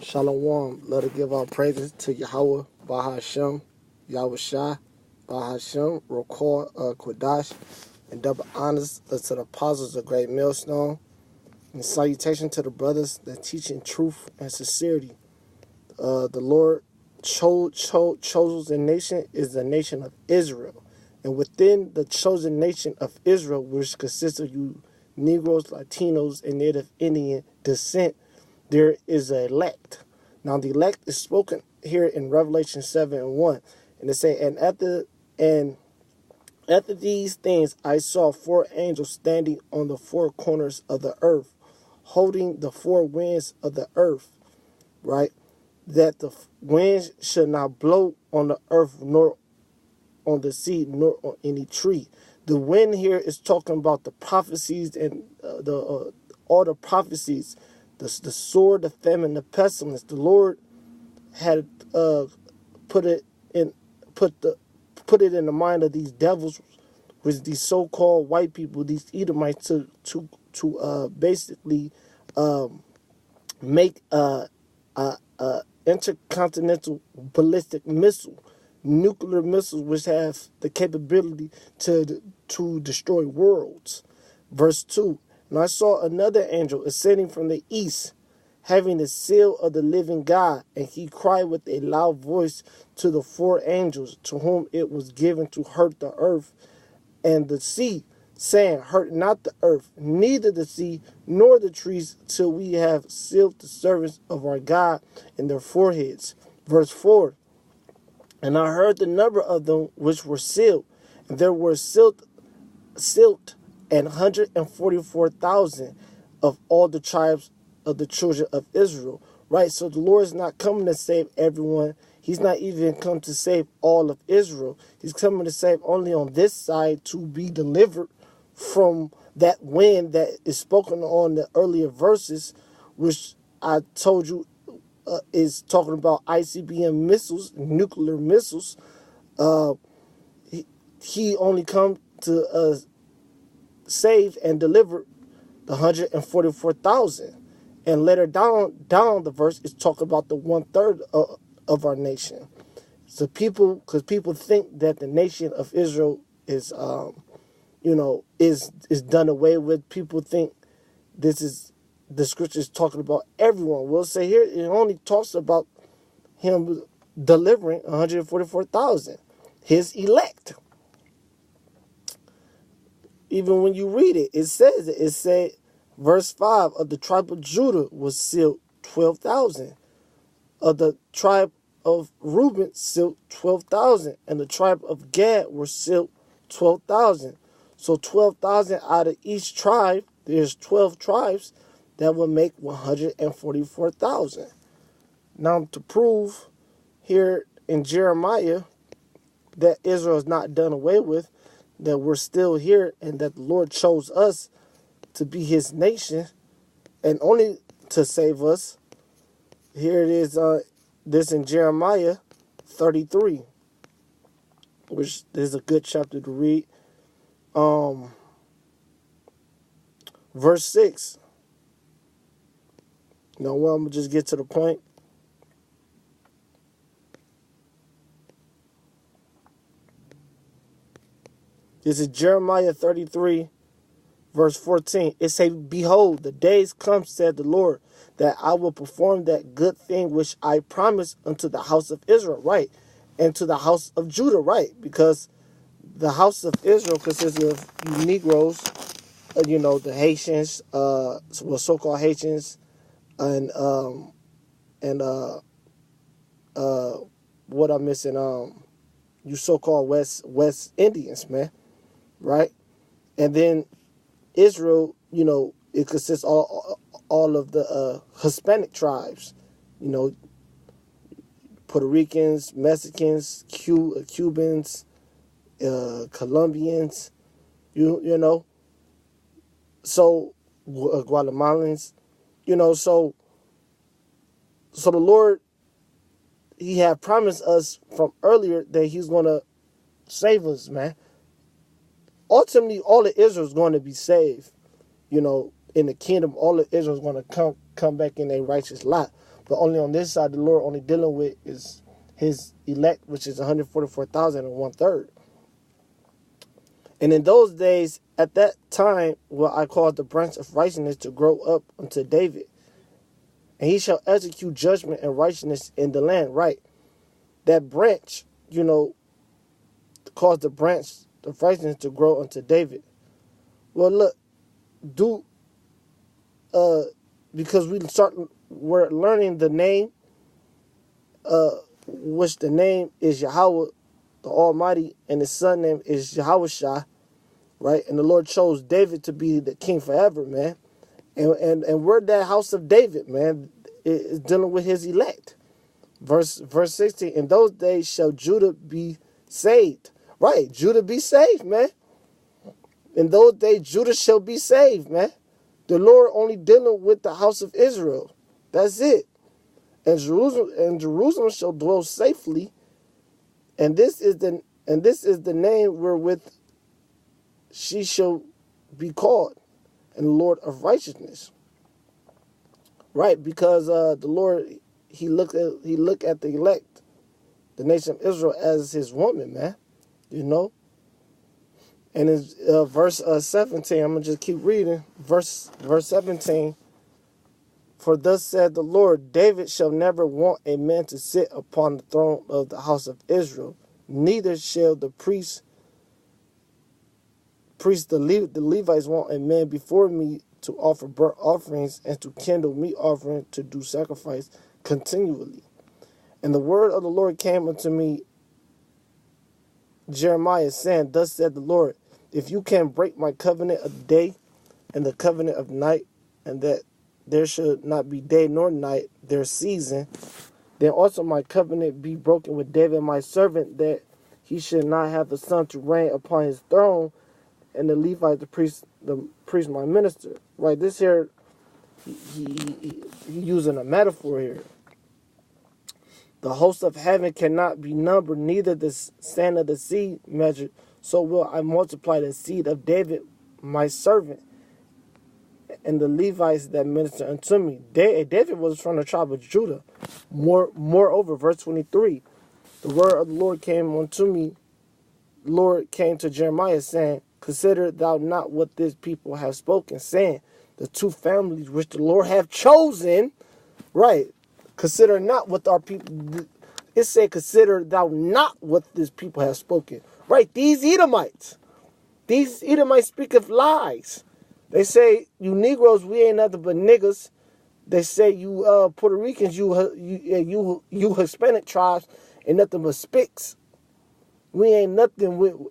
Shalom. Let us give our praises to Yahweh, Bahashem, Yahweh Shai, Bahashem, Rokor, Kodash, and double honors to the apostles of Great Millstone, and salutation to the brothers that teach in truth and sincerity. The Lord chosen nation is the nation of Israel. And within the chosen nation of Israel, which consists of you Negroes, Latinos, and Native Indian descent, there is an elect. Now the elect is spoken here in Revelation 7:1. And it say, and after these things I saw four angels standing on the four corners of the earth, holding the four winds of the earth, right? That the winds should not blow on the earth, nor on the sea, nor on any tree. The wind here is talking about the prophecies and all the prophecies, the sword, the famine, the pestilence. The Lord had put it in the mind of these devils, which these so-called white people, these Edomites, to basically make a intercontinental ballistic missile, nuclear missiles, which have the capability to destroy worlds. Verse 2, and I saw another angel ascending from the east, having the seal of the living God, and he cried with a loud voice to the four angels to whom it was given to hurt the earth and the sea, saying, hurt not the earth, neither the sea, nor the trees, till we have sealed the servants of our God in their foreheads. Verse 4, and I heard the number of them which were sealed, and there were sealed 144,000 of all the tribes of the children of Israel. Right? So the Lord is not coming to save everyone. He's not even come to save all of Israel. He's coming to save only on this side, to be delivered from that wind that is spoken on the earlier verses, which I told you is talking about ICBM missiles, nuclear missiles. He only come to save and deliver the 144,000. And later down the verse is talking about the 1/3 of our nation. So because people think that the nation of Israel is is done away with. People think the scripture is talking about everyone. We'll say here it only talks about him delivering 144,000, his elect. Even when you read it, it said, verse 5, of the tribe of Judah was sealed 12,000. Of the tribe of Reuben sealed 12,000. And the tribe of Gad were sealed 12,000. So 12,000 out of each tribe, there's 12 tribes that would make 144,000. Now to prove here in Jeremiah that Israel is not done away with, that we're still here, and that the Lord chose us to be his nation and only to save us. Here it is, this in Jeremiah 33, which is a good chapter to read. Verse 6. I'm going to just get to the point. This is Jeremiah 33, verse 14. It says, behold, the days come, said the Lord, that I will perform that good thing which I promised unto the house of Israel, right? And to the house of Judah, right? Because the house of Israel consists of you Negroes, the Haitians, so-called Haitians, and what I'm missing, you so-called West Indians, man, right? And then Israel, it consists all of the Hispanic tribes, Puerto Ricans, Mexicans, Cubans, Colombians, so Guatemalans, so the Lord, he had promised us from earlier that he's going to save us, man. Ultimately, all of Israel is going to be saved, in the kingdom. All of Israel is going to come back in a righteous lot. But only on this side, the Lord only dealing with is his elect, which is 144,000 and 1/3. And in those days, at that time, will I cause the branch of righteousness to grow up unto David. And he shall execute judgment and righteousness in the land. Right. That branch, cause the branch of righteousness to grow unto David. Well, look, because we're learning the name, which the name is Yahweh, the Almighty, and his son name is Yahushua, right? And the Lord chose David to be the king forever, man. And we're that house of David, man, is dealing with his elect. Verse 16, in those days shall Judah be saved. Right, Judah be saved, man. In those days, Judah shall be saved, man. The Lord only dealing with the house of Israel. That's it. And Jerusalem shall dwell safely. And this is the name wherewith she shall be called, and the Lord of righteousness. Right, because the Lord he look at the elect, the nation of Israel, as his woman, man. And in verse 17, I'm gonna just keep reading. Verse 17. For thus said the Lord, David shall never want a man to sit upon the throne of the house of Israel, neither shall the the Levites want a man before me to offer burnt offerings and to kindle meat offering to do sacrifice continually. And the word of the Lord came unto me, Jeremiah, saying, thus said the Lord, if you can break my covenant of day and the covenant of night, and that there should not be day nor night, their season, then also my covenant be broken with David my servant, that he should not have the son to reign upon his throne, and the Levites, the priest my minister. Right, this here, he using a metaphor here. The host of heaven cannot be numbered, neither the sand of the sea measured. So will I multiply the seed of David my servant, and the Levites that minister unto me. David was from the tribe of Judah. Moreover, verse 23, the word of the Lord came unto me. The Lord came to Jeremiah, saying, consider thou not what this people have spoken, saying, the two families which the Lord have chosen. Right. Consider not what our people. It said, consider thou not what this people have spoken. Right. These Edomites speak of lies. They say, you Negroes, we ain't nothing but niggas. They say, you Puerto Ricans, you Hispanic tribes, ain't nothing but spics. We ain't nothing.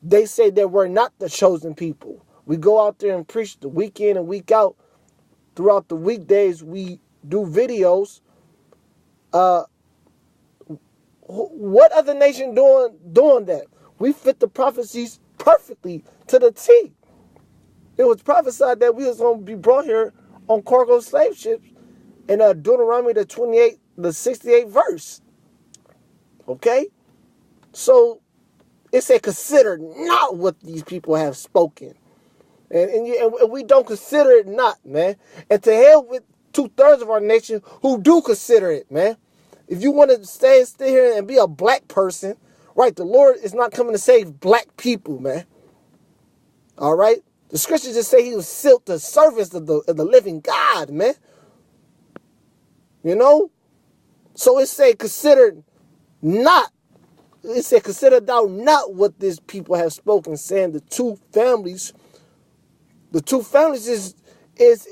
They say that we're not the chosen people. We go out there and preach the week in and week out. Throughout the weekdays, we do videos. What other nation doing that? We fit the prophecies perfectly to the T. It was prophesied that we was going to be brought here on cargo slave ships in Deuteronomy the 68th verse. Okay? So it said, consider not what these people have spoken. And we don't consider it not, man. And to hell with 2/3 of our nation who do consider it, man. If you want to stay here and be a black person, right, the Lord is not coming to save black people, man. All right? The scriptures just say he was sealed the servants of the living God, man. So it say, consider not. It said, consider thou not what these people have spoken, saying the two families is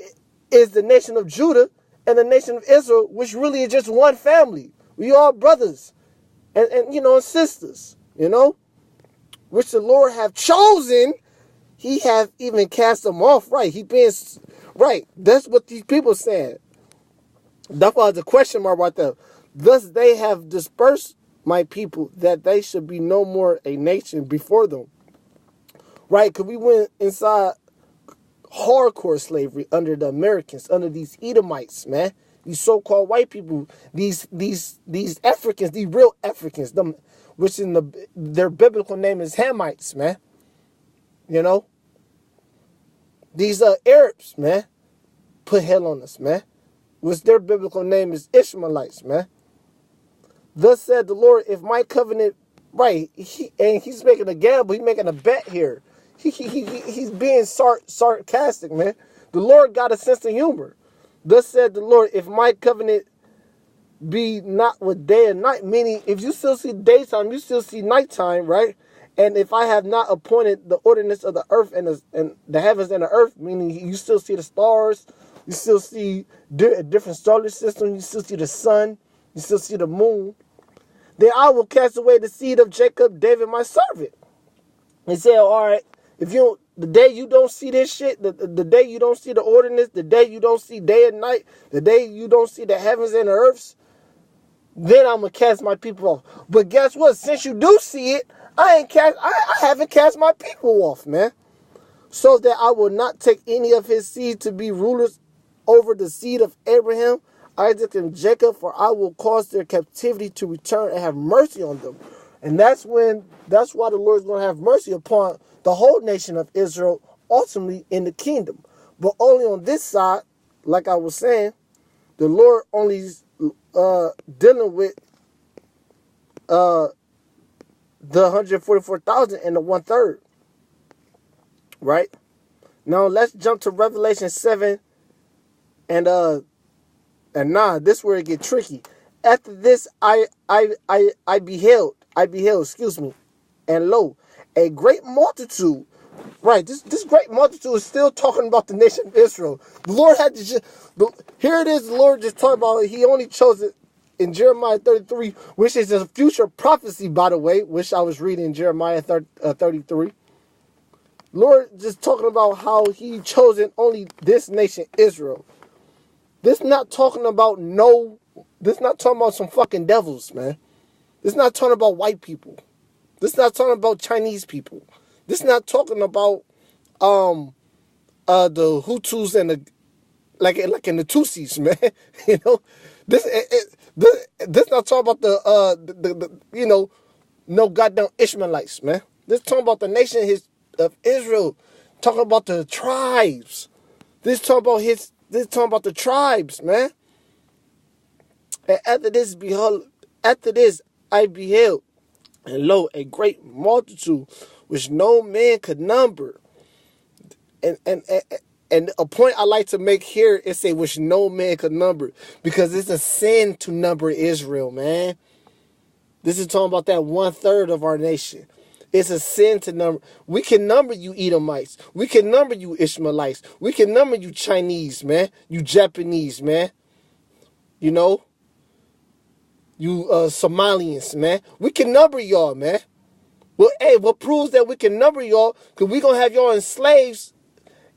the nation of Judah and the nation of Israel, which really is just one family. We all brothers and sisters, which the Lord have chosen. He have even cast them off, right? Right. That's what these people said. That's why the question mark right there. Thus they have dispersed my people, that they should be no more a nation before them. Right? Because we went inside hardcore slavery under the Americans, under these Edomites, man. These so-called white people, these Africans, these real Africans, them, which their biblical name is Hamites, man. These Arabs, man, put hell on us, man. which their biblical name is Ishmaelites, man. Thus said the Lord, if my covenant, right, and he's making a gamble, he's making a bet here. He's being sarcastic, man. The Lord got a sense of humor. Thus said the Lord, if my covenant be not with day and night, meaning if you still see daytime, you still see nighttime, right? And if I have not appointed the ordinance of the earth and the heavens and the earth, meaning you still see the stars, you still see a different solar system, you still see the sun, you still see the moon, then I will cast away the seed of Jacob, David, my servant. He said, all right, if you the day you don't see this shit, the day you don't see the ordinance, the day you don't see day and night, the day you don't see the heavens and the earths, then I'm gonna cast my people off. But guess what? Since you do see it, I haven't cast my people off, man. So that I will not take any of his seed to be rulers over the seed of Abraham, Isaac, and Jacob, for I will cause their captivity to return and have mercy on them. And that's why the Lord is going to have mercy upon the whole nation of Israel, ultimately in the kingdom. But only on this side, like I was saying, the Lord only is dealing with the 144,000 and the 1/3. Right? Now let's jump to Revelation 7 and 9. This is where it gets tricky. After this I beheld, and lo, a great multitude. Right, this great multitude is still talking about the nation of Israel. The Lord had to just, here it is, the Lord just talking about it. He only chose it in Jeremiah 33, which is a future prophecy, by the way, which I was reading in Jeremiah 33. Lord just talking about how he chosen only this nation, Israel. This not talking about some fucking devils, man. This not talking about white people. This not talking about Chinese people. This not talking about the Hutus and the like in the Tutsis, man. You know, this not talking about the no goddamn Ishmaelites, man. This talking about the nation of Israel, talking about the tribes. This talking about the tribes, man. And after this I beheld, and lo, a great multitude which no man could number. And a point I like to make here is say which no man could number, because it's a sin to number Israel, man. This is talking about that 1/3 of our nation. It's a sin to number. We can number you Edomites. We can number you Ishmaelites. We can number you Chinese, man. You Japanese, man. You know? You Somalians, man. We can number y'all, man. Well, hey, what proves that we can number y'all? Because we're going to have y'all as slaves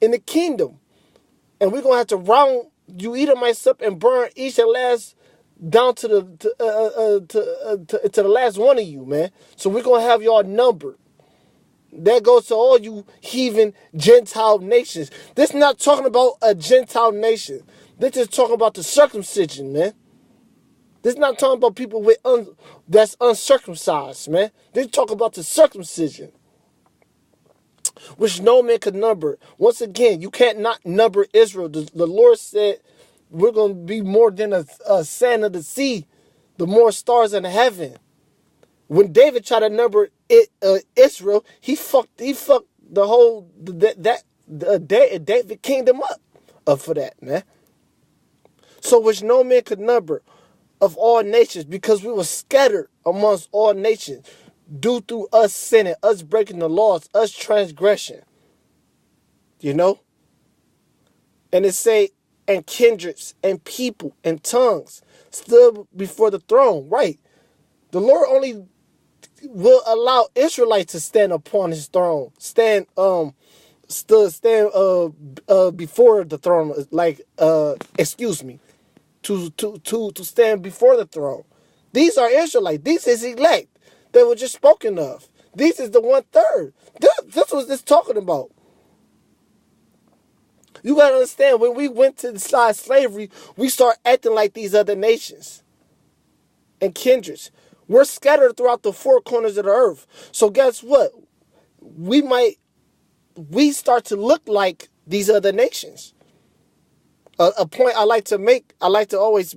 in the kingdom. And we're going to have to round you Edomites up and burn each and last down to the last one of you, man. So we're going to have y'all numbered. That goes to all you heathen Gentile nations. This is not talking about a Gentile nation. This is talking about the circumcision, man. This is not talking about people that's uncircumcised, man. This is talking about the circumcision, which no man could number. Once again, you can't not number Israel. The Lord said we're going to be more than a sand of the sea, the more stars in heaven. When David tried to number Israel, he fucked the whole David kingdom up for that, man. So which no man could number of all nations, because we were scattered amongst all nations due to us sinning, us breaking the laws, us transgression. You know? And it say, and kindreds and people and tongues stood before the throne. Right. The Lord only will allow Israelites to stand upon his throne. Stand before the throne, to stand before the throne. These are Israelites. These is elect. They were just spoken of. This is the 1/3. This was this talking about. You gotta understand, when we went to the side of slavery, we start acting like these other nations and kindreds. We're scattered throughout the four corners of the earth. So guess what? We start to look like these other nations. A point I like to make, I like to always